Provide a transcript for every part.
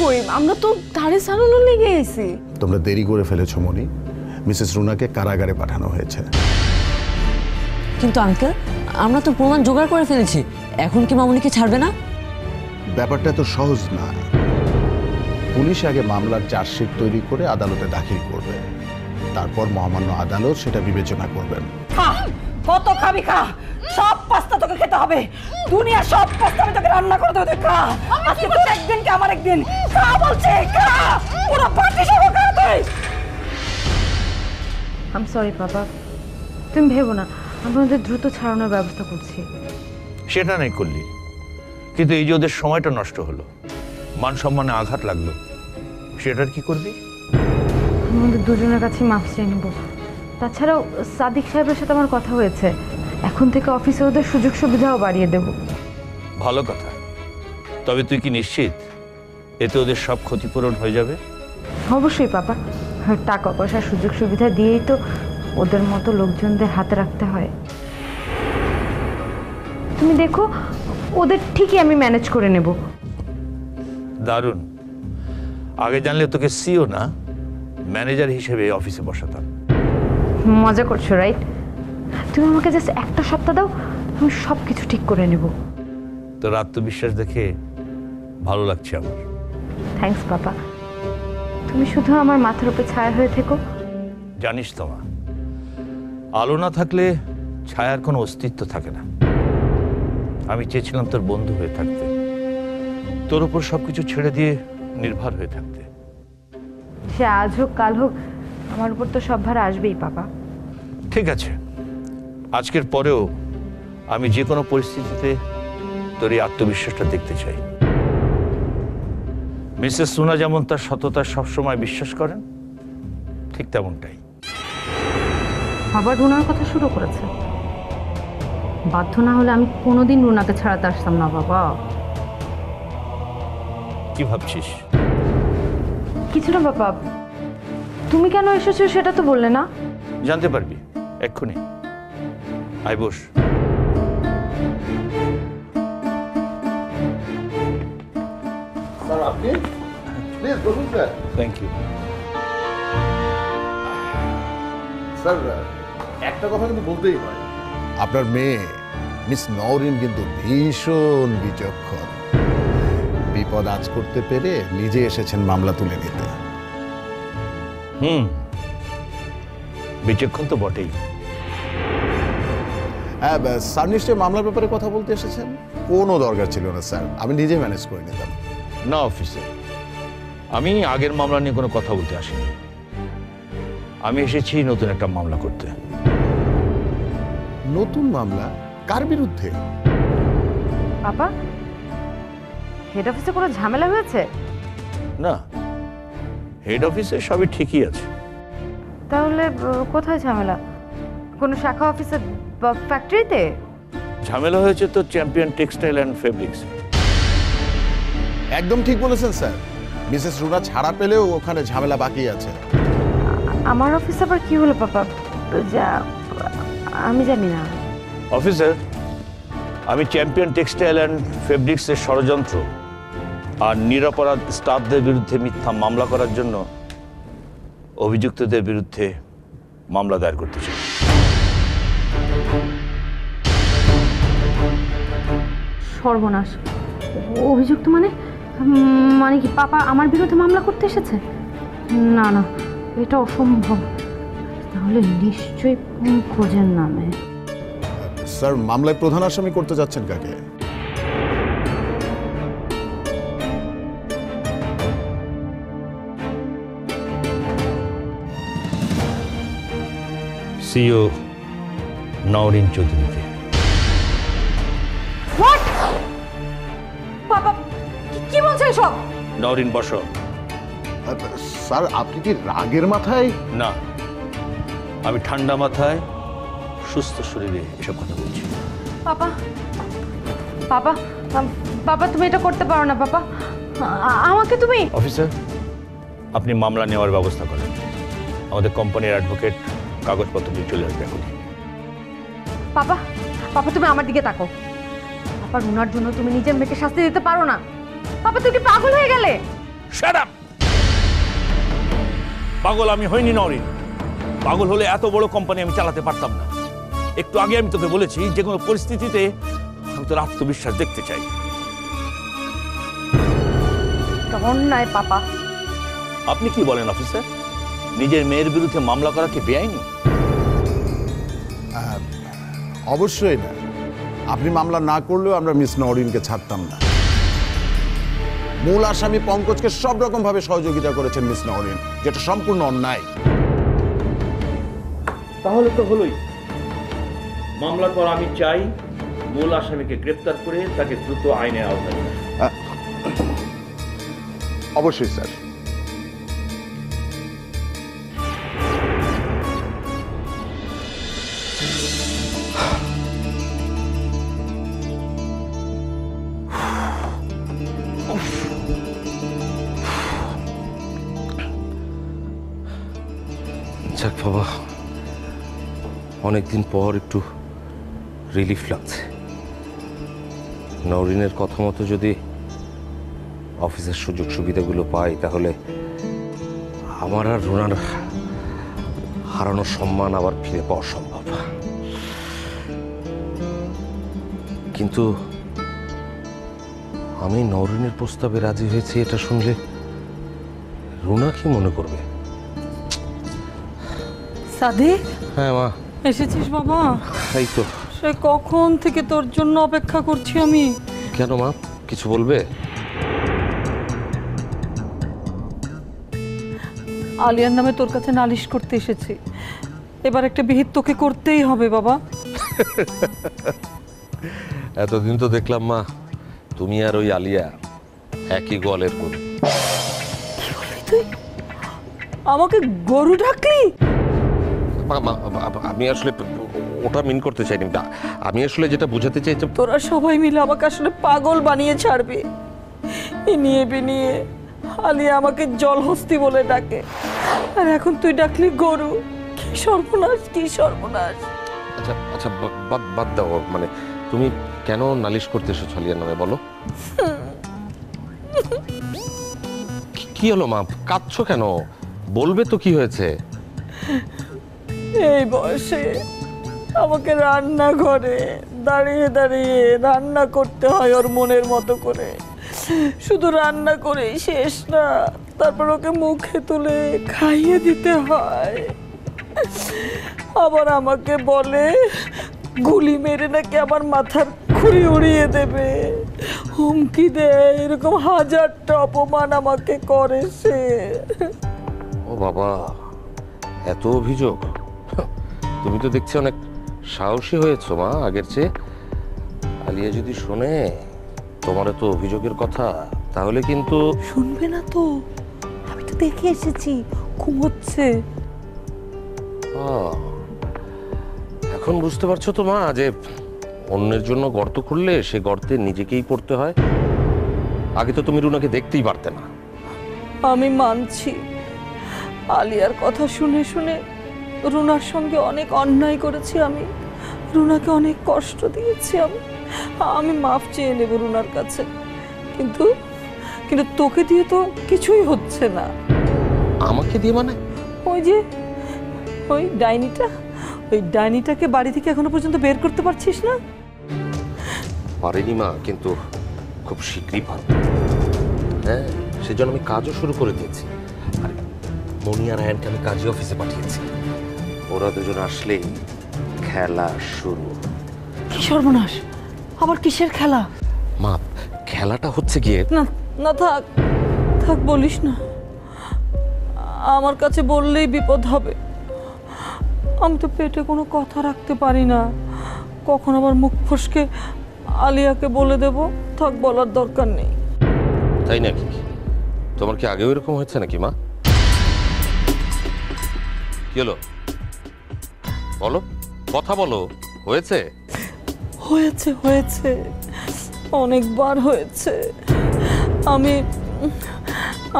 কই? আমরা তো ধারে সারানো লেগে আছি। তোমরা দেরি করে ফেলেছো মনি। মিসেস রুনাকে কারাগারে পাঠানো হয়েছে। কিন্তু আঙ্কেল, আমরা তো প্রমাণ জোগাড় করে ফেলেছি, এখন কি মামুনিকে ছাড়বে না? ব্যাপারটা তো সহজ না। পুলিশ আগে মামলার চার্জশিট তৈরি করে আদালতে দাখিল করবে, তারপর মহামান্য আদালত সেটা বিবেচনা করবেন। কত খাবি খা, সব পাস্তা তোকে খেতে হবে। দুনিয়া সব পাস্তা আমি তোকে রান্না করে দেবো, খা। আজকে তোর একদিন কি আমার একদিন, খা বলছে, খা। পুরো পার্টি সহ খা তুই। আই এম সরি বাবা, তুমি ভেবো না, আমরা ওদের দ্রুত ছাড়ানোর ব্যবস্থা করছি। সেটা নাই করলি, কিন্তু এই যে ওদের সময়টা নষ্ট হলো, মান সম্মানে আঘাত লাগলো, সেটার কি করবি? আমাদের দুজনের কাছে মাফ চেয়ে নেব। তাছাড়াও সাদিক সাহেবের সাথে আমার কথা হয়েছে, এখন থেকে অফিসে ওদের সুযোগ সুবিধাও বাড়িয়ে দেব। ভালো কথা। তবে তুই কি নিশ্চিত এতে ওদের সব ক্ষতিপূরণ হয়ে যাবে? অবশ্যই বাবা, টাকা পয়সার সুযোগ সুবিধা দিয়েই তো ওদের মতো লোকজনদের হাতে রাখতে হয়। তুমি দেখো, ওদের ঠিকই আমি ম্যানেজ করে নেব। দারুণ। আগে জানলে তোকে সিও না, ম্যানেজার হিসেবে অফিসে বসাতাম। মজা করছো রাইট? তুমি আমাকে জাস্ট একটা সপ্তাহ দাও, আমি সব কিছু ঠিক করে নেব। তোর আত্মবিশ্বাস দেখে ভালো লাগছে আমার। থ্যাঙ্কস বাবা, তুমি শুধু আমার মাথার উপরে ছায়া হয়ে থেকো। জানিস তো মা, আলো না থাকলে ছায়ার কোনো অস্তিত্ব থাকে না। আমি চেয়েছিলাম তোর বন্ধু হয়ে থাকতে, তোর উপর সবকিছু ছেড়ে দিয়ে নির্ভর হয়ে থাকতে। সে আজ হোক কাল হোক, আমার উপর তো সব ভার আসবেই বাবা। ঠিক আছে, আজকের পরেও আমি যে কোনো পরিস্থিতিতে তোর এই আত্মবিশ্বাসটা দেখতে চাই। মিসেস সুনা যেমন তার সততা সবসময় বিশ্বাস করেন, ঠিক তেমনটাই। আবার রুনার কথা শুরু করেছে। বাধ্য না হলে আমি কোনোদিন রুনাকে ছাড়াতে আসতাম না বাবা। কি ভাবছিস? কিছু না বাবা, তুমি কেন এসেছো সেটা তো বললে না। জানতে পারবি এক্ষুনি। আয় বস। স্যার আপনি প্লিজ বসুন স্যার। Thank you. স্যার একটা কথা কিন্তু বলতেই হয়, আপনার মেয়ে মিস নওরিন কিন্তু ভীষণ বিচক্ষণ। বিপদ আজ করতে পেরে নিজে এসেছেন মামলা তুলে নিতে। বিচক্ষণ তো বটেই। হ্যাঁ, স্যার নিশ্চয়ই মামলার ব্যাপারে কথা বলতে এসেছেন। কোনো দরকার ছিল না স্যার, আমি নিজে ম্যানেজ করে নিতাম। না অফিসার, আমি আগের মামলা নিয়ে কোনো কথা বলতে আসিনি। আমি এসেছি নতুন একটা মামলা করতে। নতুন মামলা? কার বিরুদ্ধে? বাবা, হেড অফিসে কোনো ঝামেলা হয়েছে? না, হেড অফিসে সবই ঠিকই আছে। তাহলে কোথায় ঝামেলা? কোনো শাখা অফিসে বা ফ্যাক্টরিতে? ঝামেলা হয়েছে তো চ্যাম্পিয়ন টেক্সটাইল অ্যান্ড ফেব্রিক্স। একদম ঠিক বলেছেন স্যার। মিসেস রুনা ছাড়া পেলেও ওখানে ঝামেলা বাকি আছে। আমার অফিস আবার কি হলো বাবা? যা আমি জানি না। অফিসার, আমি চ্যাম্পিয়ন টেক্সটাইল অ্যান্ড ফেব্রিক্সের ষড়যন্ত্র আর নিরপরাধ স্টাফদের বিরুদ্ধে মিথ্যা মামলা করার জন্য অভিযুক্তদের বিরুদ্ধে মামলা দায়ের করতে চাই। সর্বনাশ! অভিযুক্ত মানে মানে কি পাপা আমার বিরুদ্ধে মামলা করতে এসেছে? না না, এটা অসম্ভব। তাহলে নিশ্চয়ই খোঁজের নামে। স্যার মামলায় প্রধান আসামি করতে যাচ্ছেন কাকে? সিও নওরিন চৌধুরীকে। বাবা কি বলছেন সব? নওরিন বসো। স্যার আপনি কি রাগের মাথায়? না, আমি ঠান্ডা মাথায় সুস্থ শরীরে এসব কথা বলছি। বাবা বাবা বাবা, তুমি এটা করতে পারো না বাবা। আমাকে তুমি। অফিসার, আপনি মামলা নেওয়ার ব্যবস্থা করেন। আমাদের কোম্পানির অ্যাডভোকেট কাগজপত্র নিয়ে চলে আসবে এখন। বাবা বাবা, তুমি আমার দিকে তাকো। বাবা, রুনার জন্য তুমি নিজের মেয়েকে শাস্তি দিতে পারো না। বাবা, তুমি কি পাগল হয়ে গেলে? Shut up! পাগল আমি হইনি নওরিন। পাগল হলে এত বড় কোম্পানি আমি চালাতে পারতাম না। একটু আগে আমি তোকে বলেছি যে কোনো পরিস্থিতিতে আমি তোর আত্মবিশ্বাস দেখতে চাই। অন্যায় পাপা। আপনি কি বলেন অফিসার? নিজের মেয়ের বিরুদ্ধে মামলা করা কি বেআইনি? অবশ্যই না। আপনি মামলা না করলেও আমরা মিস নওরিনকে ছাড়তাম না। মূল আসামি পঙ্কজকে সব রকম ভাবে সহযোগিতা করেছেন মিস নওরিন, যেটা সম্পূর্ণ অন্যায়। তাহলে তো হলোই। মামলার পর আমি চাই মূল আসামিকে গ্রেফতার করে তাকে দ্রুত আইনের আওতায়। অবশ্যই স্যার। যাক বাবা, অনেকদিন পর একটু রিলিফ লাগছে। নওরিনের কথা মতো যদি অফিসের সুযোগ সুবিধাগুলো পাই তাহলে আমার আর রুনার হারানোর সম্মান আবার ফিরে পাওয়া সম্ভব। কিন্তু আমি নওরিনের প্রস্তাবে রাজি হয়েছি এটা শুনলে রুনা কি মনে করবে? সাদিক, হ্যাঁ মা। এসেছিস বাবা? এই তো। সে কখন থেকে তোর জন্য অপেক্ষা করছি আমি। কেন মা, কিছু বলবে? আলিয়ার নামে তোর কাছে নালিশ করতে এসেছি। এবার একটা বিহিত তোকে করতেই হবে বাবা। এতদিন তো দেখলাম মা তুমি আর ওই আলিয়া একই গোয়ালের গরু। কি বললি তুই? আমাকে গরু ডাকলি? আমি আসলে ওটা মিন করতে চাইনি। আমি আসলে যেটা বোঝাতে চাইছি, তোরা সবাই মিলে আমাকে আসলে পাগল বানিয়ে ছাড়বে। এ নিয়ে বিনিয়ে আলিয়া আমাকে জলহস্তি বলে ডাকে, আর এখন তুই ডাকলি গরু। কি সর্বনাশ, কি সর্বনাশ! আচ্ছা আচ্ছা বাদ দাও। মানে তুমি কেন নালিশ করতে এসেছো আলিয়ার নামে বলো? কি হলো মা, কাঁদছো কেন? বলবে তো কি হয়েছে। এই বয়সে আমাকে রান্নাঘরে দাঁড়িয়ে দাঁড়িয়ে রান্না করতে হয় ওর মনের মতো করে। শুধু রান্না করেই শেষ না, তারপর ওকে মুখে তুলে খাইয়ে দিতে হয়। আবার আমাকে বলে গুলি মেরে নাকি আমার মাথার খুঁড়ি উড়িয়ে দেবে, হুমকি দেয়। এরকম হাজারটা অপমান আমাকে করে সে। ও বাবা, এত অভিযোগ! তুমি তো দেখছি অনেক সাহসী হয়েছো মা আগের চেয়ে। আলিয়া যদি শোনে তোমার তো অভিযোগের কথা, তাহলে কিন্তু শুনবে না তো। আমি তো দেখে এসেছি, ঘুমোচ্ছে। এখন বুঝতে পারছো তো মা যে অন্যের জন্য গর্ত খুললে সে গর্তে নিজেকেই পড়তে হয়। আগে তো তুমি রুনাকে দেখতেই পারতে না। আমি মানছি, আলিয়ার কথা শুনে শুনে রুনার সঙ্গে অনেক অন্যায় করেছি আমি। রুনাকে অনেক কষ্ট দিয়েছি আমি মাফ চেয়ে নেব রুনার কাছে। কিন্তু কিন্তু তোকে দিয়ে তো কিছুই হচ্ছে না। আমাকে দিয়ে মানে? ওই ডাইনিটাকে বাড়ি থেকে এখনো পর্যন্ত বের করতে পারছিস না? পারিনি মা, কিন্তু খুব শীঘ্রই পারব। হ্যাঁ, সেজন্য আমি কাজও শুরু করে দিয়েছি। আর মনি আর আয়নকে আমি কাজী অফিসে পাঠিয়েছি। ওরা দুজন আসলেই খেলা শুরু। কি সর্বনাশ! আবার কিসের খেলা? মা, খেলাটা হচ্ছে গিয়ে না না, থাক বলিস না। আমার কাছে বললেই বিপদ হবে। আমি তো পেটে কোনো কথা রাখতে পারি না। কখন আবার মুখ ফসকে আলিয়াকে বলে দেব। থাক, বলার দরকার নেই। তাই নাকি? তোমার কি আগেও এরকম হয়েছে নাকি মা? কি হলো বলো, কথা বলো। হয়েছে? হয়েছে হয়েছে, অনেকবার হয়েছে।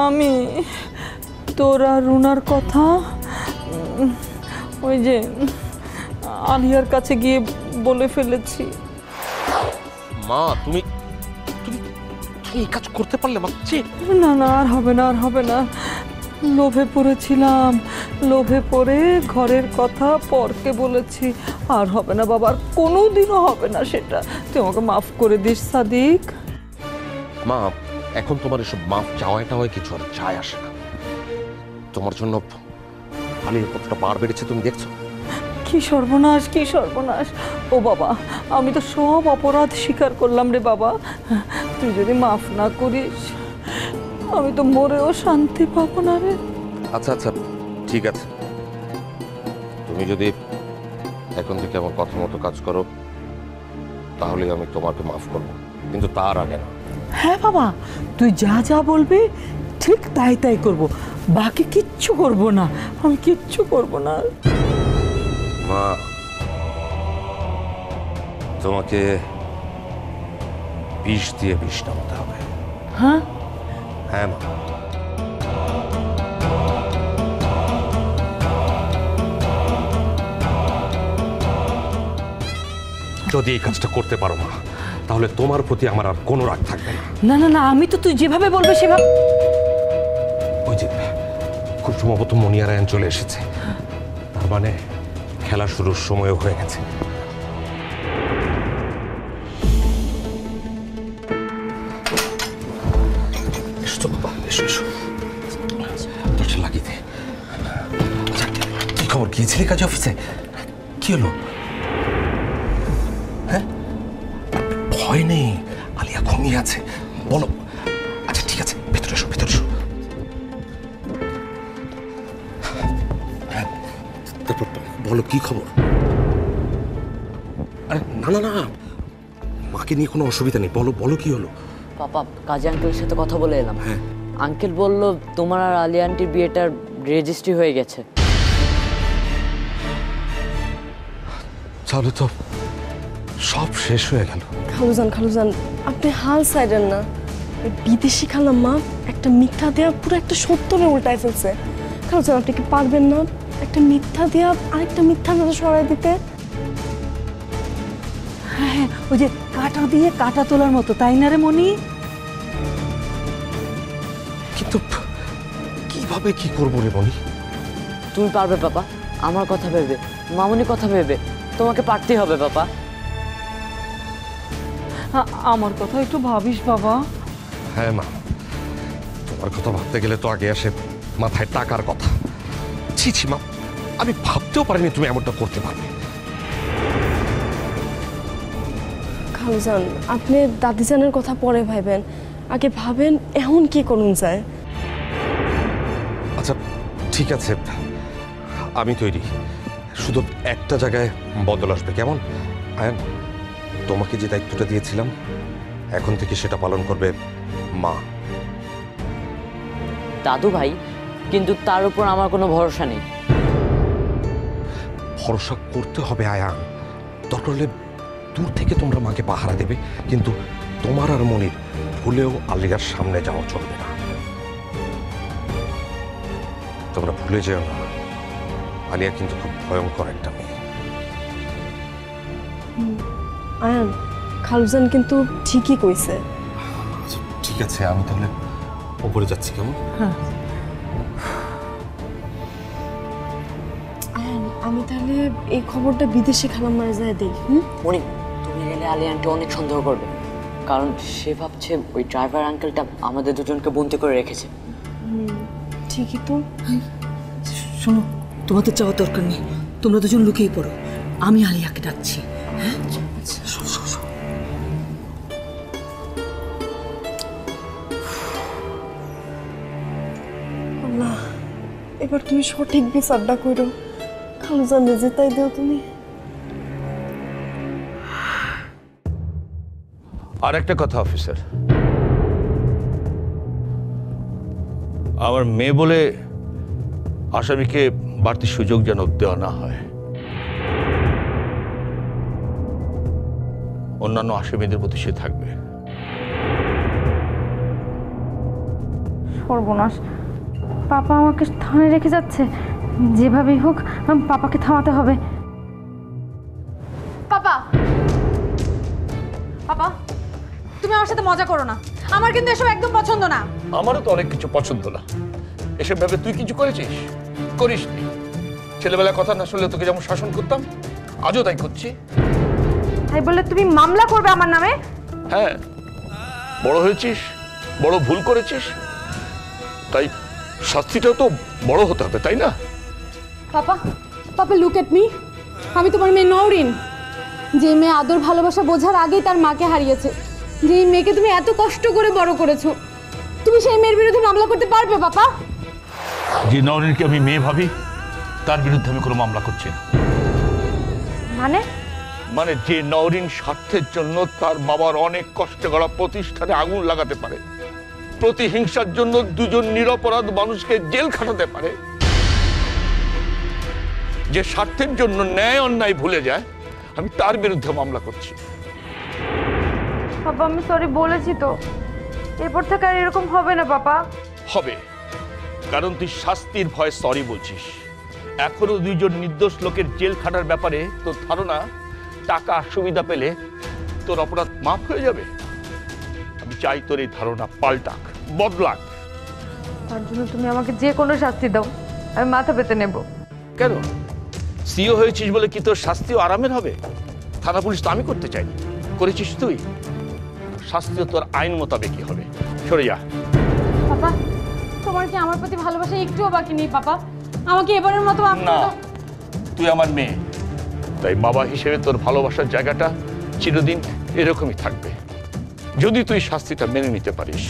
আমি তোরা রুনার কথা ওই যে আলিয়ার কাছে গিয়ে বলে ফেলেছি। মা তুমি এই কাজ করতে পারলে মা ছি। না না, আর হবে না, আর হবে না। লোভে পড়েছিলাম, লোভে পড়ে ঘরের কথা পরকে বলেছি। আর হবে না বাবা, আর কোনোদিনও হবে না সেটা। তুই আমাকে মাফ করে দিস সাদিক। মা এখন তোমার এসব মাফ চাওয়ায় টাওয়ায় কিছু আর যায় আসে না। তোমার জন্য আলির কতটা বার বেড়েছে তুমি দেখছো। কি সর্বনাশ, কি সর্বনাশ। ও বাবা, আমি তো সব অপরাধ স্বীকার করলাম রে বাবা। তুই যদি মাফ না করিস আমি তো মরেও শান্তি পাবো না রে। আচ্ছা আচ্ছা ঠিক আছে, তুমি যদি এখন থেকে আমার কথা মতো কাজ করো তাহলে আমি তোমাকে মাফ করবো, কিন্তু তার আগে না। হ্যাঁ বাবা, তুই যা যা বলবি ঠিক তাই তাই করব, বাকি কিচ্ছু করব না, আমি কিচ্ছু করব না। মা তোমাকে বিষ দিয়ে বিষ নামাতে হবে। হ্যাঁ হ্যাঁ মা, যদি এই কাজটা করতে পারো মা তাহলে তোমার প্রতি আমার আর কোনো রাগ থাকবে না। না না না, আমি তো তুই যেভাবে বলবে সেভাবে। ওই যে খুব সম্ভবত মনিয়ারায়ণ চলে এসেছে, তার মানে খেলা শুরুর সময়ও হয়ে গেছে। এসো তো বাবা, এসো এসো, দরজা লাগিয়ে দে। আচ্ছা, কি খবর, গিয়েছিলি কাজ অফিসে? কি হলো? হ্যাঁ, ভয় নেই, আলিয়া ঘুমিয়ে আছে, বলো। আচ্ছা ঠিক আছে, ভেতরে এসো, ভেতরে এসো। তারপর বলো কি খবর? আরে না না না, মাকে নিয়ে কোনো অসুবিধা নেই, বলো বলো কি হলো? পাপা কাজী আঙ্কেলের সাথে কথা বলে এলাম। হ্যাঁ। আঙ্কেল বলল তোমার আর আলিয়া আন্টির বিয়েটার রেজিস্ট্রি হয়ে গেছে। তাহলে তো সব শেষ হয়ে গেল। খালুজান আপনি হাল ছাইড়েন না। ওই বিদেশি খালাম্মা একটা মিথ্যা দেয়া পুরো একটা সত্যরে উল্টায় ফেলছে। খালুজান আপনি কি পারবেন না একটা মিথ্যা দেয়া আরেকটা মিথ্যা কথা সরাই দিতে? হ্যাঁ হ্যাঁ, ওই যে কাঁটা দিয়ে কাঁটা তোলার মতো, তাই না রে মনি? কিন্তু কিভাবে কি করবো রে মনি? তুমি পারবে পাপা, আমার কথা ভেবে, মামুনির কথা ভেবে তোমাকে পারতেই হবে পাপা। আমার কথা একটু ভাবিস বাবা। হ্যাঁ মা, তোমার কথা ভাবতে গেলে তো আগে আসে মাথায় টাকার কথা। ছি ছি মা, আমি ভাবতেও পারিনি তুমি এমনটা করতে পারবে। খালুজান আপনি দাদিজানের কথা পরে ভাবেন, আগে ভাবেন এখন কি করুন যায়। আচ্ছা ঠিক আছে, আমি তৈরি, শুধু একটা জায়গায় বদল আসবে, কেমন? আয়ান, তোমাকে যে দায়িত্বটা দিয়েছিলাম এখন থেকে সেটা পালন করবে মা। দাদু ভাই, কিন্তু তার উপর আমার কোনো ভরসা নেই। ভরসা করতে হবে আয়ান, দরকার হলে দূর থেকে তোমরা মাকে পাহারা দেবে, কিন্তু তোমার আর মনির ভুলেও আলিয়ার সামনে যাওয়া চলবে না। তোমরা ভুলে যেও না, আলিয়া কিন্তু খুব ভয়ঙ্কর একটা মেয়ে। আয়ান, খালুজান কিন্তু ঠিকই কইছে। ঠিক আছে, আমি তাহলে ওপরে যাচ্ছি, কেমন? আয়ান, আমি তাহলে এই খবরটা বিদেশি খালাম্মার যায় দেই। মনি, তুমি গেলে আলিয়া আন্টি অনেক সন্দেহ করবে, কারণ সে ভাবছে ওই ড্রাইভার আঙ্কেলটা আমাদের দুজনকে বন্দি করে রেখেছে। ঠিকই তো। শোনো, তোমাদের যাওয়ার দরকার নেই, তোমরা দুজন লুকিয়ে পড়ো, আমি আলিয়াকে ডাকছি। হ্যাঁ আল্লাহ, এবার তুমি সঠিক বিচারটা করো। খালুজান যে তাই দেও তুমি। আর একটা কথা অফিসার, আমার মেয়ে বলে আসামিকে বাড়তি সুযোগ যেন দেওয়া না হয়। অন্যান্য আসামিদের প্রতি সে থাকবে। সর্বনাশ, পাপা আমাকে থানায় রেখে যাচ্ছে। যেভাবেই হোক পাপাকে থামাতে হবে। পাপা, পাপা তুমি আমার সাথে মজা করো না, আমার কিন্তু এসব একদম পছন্দ না। আমারও তো অনেক কিছু পছন্দ না। এসব ভাবে তুই কিছু করেছিস? করিসনি। ছেলেবেলায় কথা না শুনলে তোকে যেমন শাসন করতাম, আজও তাই করছি। তাই বলে তুমি মামলা করবে আমার নামে? হ্যাঁ, বড় হয়েছিস, বড় ভুল করেছিস, তাই শাস্তিটাও তো বড় হতে হবে, তাই না? পাপা, পাপা লুক এট মি। আমি তোমার মেয়ে নওরিন, যে মেয়ে আদর ভালোবাসা বোঝার আগেই তার মাকে হারিয়েছে, যে মেয়েকে তুমি এত কষ্ট করে বড় করেছো, তুমি সেই মেয়ের বিরুদ্ধে মামলা করতে পারবে পাপা? যে নওরিনকে আমি মেয়ে ভাবি, তার বিরুদ্ধে আমি কোনো মামলা করছি না। মানে যে নওরিন স্বার্থের জন্য তার বাবার অনেক কষ্ট করা প্রতিষ্ঠানে আগুন লাগাতে পারে, প্রতিহিংসার জন্য দুজন নিরপরাধ মানুষকে জেল খাটাতে পারে, যে স্বার্থের জন্য ন্যায় অন্যায় ভুলে যায়, আমি তার বিরুদ্ধে মামলা করছি। পাপা আমি সরি বলেছি তো, এরপর থেকে আর এরকম হবে না পাপা। হবে, কারণ তুই শাস্তির ভয়ে সরি বলছিস। এখনো দুইজন নির্দোষ লোকের জেল খাটার ব্যাপারে তোর ধারণা টাকা সুবিধা পেলে তোর অপরাধ মাফ হয়ে যাবে। আমি চাই তোর এই ধারণা পাল্টাক, বদলাক। তার জন্য তুমি আমাকে যে কোনো শাস্তি দাও, আমি মাথা পেতে নেব। কেন? সিও হয়েছিস বলে কি তোর শাস্তিও আরামের হবে? থানা পুলিশ তো আমি করতে চাইনি, করেছিস তুই। শাস্তিও তোর আইন মোতাবেকই হবে। সরে যা। পাপা, তোমার কি আমার প্রতি ভালোবাসা একটুও বাকি নেই পাপা? আমাকে এবারের মতো মাফ করে না, দাও। তুই আমার মেয়ে, তাই বাবা হিসেবে তোর ভালোবাসার জায়গাটা চিরদিন এরকমই থাকবে, যদি তুই শাস্তিটা মেনে নিতে পারিস।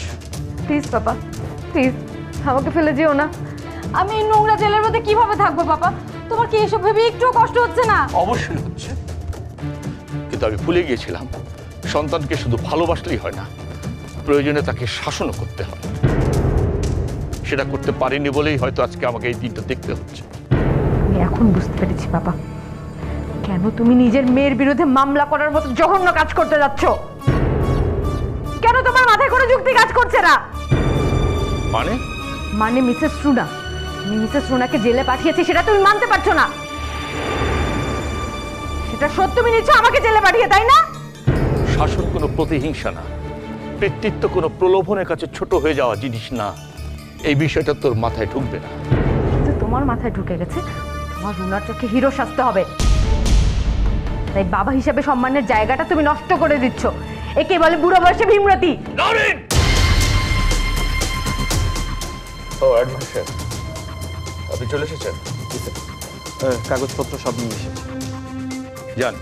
প্লিজ পাপা, প্লিজ আমাকে ফেলে যেও না। আমি এই নোংরা জেলের মধ্যে কিভাবে থাকবো পাপা? তোমার কি এসব ভেবে একটুও কষ্ট হচ্ছে না? অবশ্যই হচ্ছে, কিন্তু আমি ভুলে গিয়েছিলাম সন্তানকে শুধু ভালোবাসলেই হয় না, প্রয়োজনে তাকে শাসনও করতে হয়। সেটা করতে পারিনি বলেই হয়তো আজকে আমাকে এই দিনটা দেখতে হচ্ছে। আমি এখন বুঝতে পেরেছি বাবা, কেন তুমি নিজের মেয়ের বিরুদ্ধে মামলা করার মতো জঘন্য কাজ করতে যাচ্ছ। কেন তোমার মাথায় কোনো যুক্তি কাজ করছে না? মানে মিসেস রুনা, আমি মিসেস রুনাকে জেলে পাঠিয়েছি, সেটা তুমি মানতে পারছো না। সেটা সত্য তুমি নিচ্ছ আমাকে জেলে পাঠিয়ে, তাই না? শাসন কোনো প্রতিহিংসা না, পিতৃত্ব কোনো প্রলোভনের কাছে ছোট হয়ে যাওয়া জিনিস না। এই বিষয়টা তোর মাথায় ঢুকবে না। কিন্তু তোমার মাথায় ঢুকে গেছে, তোমার রুনার চোখে হিরো সাজতে হবে। তাই বাবা হিসেবে সম্মানের জায়গাটা তুমি নষ্ট করে দিচ্ছ। একে বলে বুড়ো বয়সে ভীমরতি। ও অ্যাডভোকেট সাহেব, আপনি চলে এসেছেন? কাগজপত্র সব নিয়ে এসেছি। যান,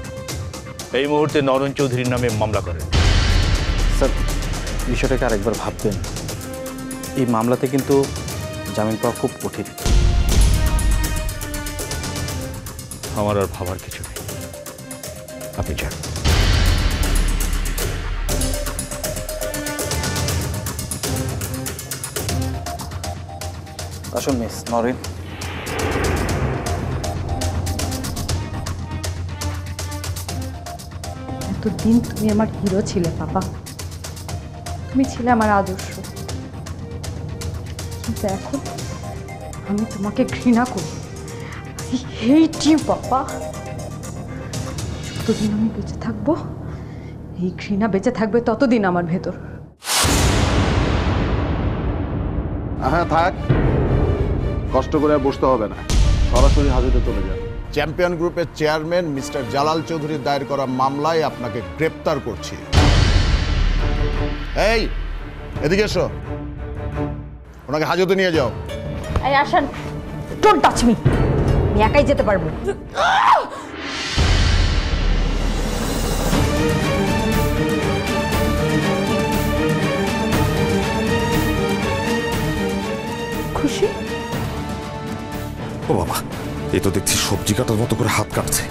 এই মুহূর্তে নরেন চৌধুরীর নামে মামলা করেন। স্যার, বিষয়টাকে আরেকবার ভাববেন। এই মামলাতে কিন্তু জামিন পাওয়া খুব কঠিন। আমার আর ভাবার কিছু নেই, আপনি যান। আসুন মিস নরিন। এতদিন তুমি আমার হিরো ছিলে পাপা, তুমি ছিলে আমার আদর্শ, কিন্তু এখন আমি তোমাকে ঘৃণা করি। I hate you, পাপা। যতদিন আমি বেঁচে থাকবো, এই ঘৃণা বেঁচে থাকবে ততদিন আমার ভেতর। হ্যাঁ থাক, কষ্ট করে আর বসতে হবে না, সরাসরি হাজতে চলে যান। চ্যাম্পিয়ন গ্রুপের চেয়ারম্যান মিস্টার জালাল চৌধুরীর দায়ের করা মামলায় আপনাকে গ্রেপ্তার করছি। এই এদিকে এসো, ওনাকে হাজতে নিয়ে যাও। এই আসেন, ডোন্ট টাচ মি, আমি একাই যেতে পারবো। ও বাবা, এ তো দেখছি সবজি কাটার মতো করে হাত কাটছে।